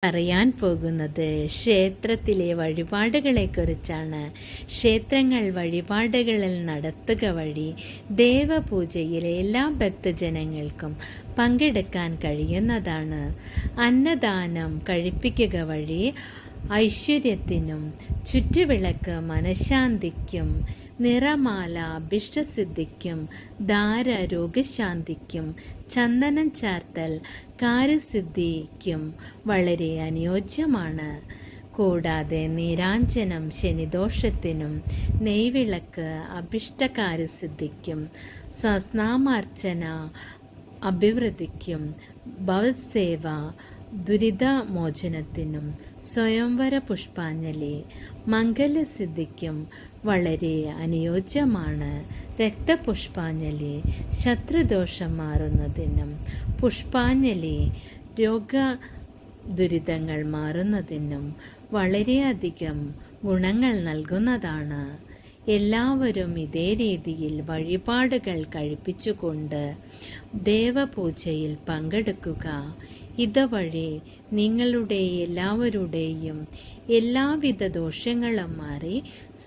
പറയാൻ പോകുന്നത് ക്ഷേത്രത്തിലെ വഴിപാടുകളെക്കുറിച്ചാണ്. ക്ഷേത്രങ്ങൾ വഴിപാടുകളിൽ നടത്തുക വഴി ദേവപൂജയിലെ എല്ലാ ഭക്തജനങ്ങൾക്കും പങ്കെടുക്കാൻ കഴിയുന്നതാണ്. അന്നദാനം കഴിപ്പിക്കുക വഴി ഐശ്വര്യത്തിനും, ചുറ്റുവിളക്ക് മനഃശാന്തിക്കും, നിറമാല അഭിഷ്ടസിദ്ധിക്കും, ധാര രോഗശാന്തിക്കും, ചന്ദനം ചാർത്തൽ കാര്യസിദ്ധിക്കും വളരെ അനുയോജ്യമാണ്. കൂടാതെ നീരാഞ്ജനം ശനിദോഷത്തിനും, നെയ്വിളക്ക് അഭിഷ്ടകാര്യസിദ്ധിക്കും, സഹസ്രനാമാർച്ചന അഭിവൃദ്ധിക്കും, ഭവസേവ ദുരിതമോചനത്തിനും, സ്വയംവര പുഷ്പാഞ്ജലി മംഗലസിദ്ധിക്കും വളരെ അനുയോജ്യമാണ്. രക്തപുഷ്പാഞ്ജലി ശത്രുദോഷം മാറുന്നതിനും, പുഷ്പാഞ്ജലി രോഗദുരിതങ്ങൾ മാറുന്നതിനും വളരെയധികം ഗുണങ്ങൾ നൽകുന്നതാണ്. എല്ലാവരും ഇതേ രീതിയിൽ വഴിപാടുകൾ കഴിപ്പിച്ചുകൊണ്ട് ദേവപൂജയിൽ പങ്കെടുക്കുക. ഇതുവഴി നിങ്ങളുടെ എല്ലാവരുടെയും എല്ലാവിധ ദോഷങ്ങളും മാറി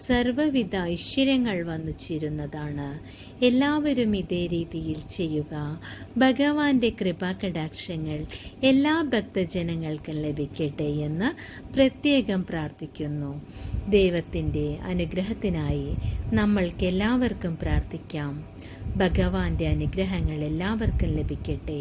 സർവ്വവിധ ഐശ്വര്യങ്ങൾ വന്നു ചേരുന്നതാണ്. എല്ലാവരും ഇതേ രീതിയിൽ ചെയ്യുക. ഭഗവാന്റെ കൃപാകടാക്ഷങ്ങൾ എല്ലാ ഭക്തജനങ്ങൾക്കും ലഭിക്കട്ടെ എന്ന് പ്രത്യേകം പ്രാർത്ഥിക്കുന്നു. ദൈവത്തിൻ്റെ അനുഗ്രഹത്തിനായി നമ്മൾക്കെല്ലാവർക്കും പ്രാർത്ഥിക്കാം. ഭഗവാന്റെ അനുഗ്രഹങ്ങൾ എല്ലാവർക്കും ലഭിക്കട്ടെ.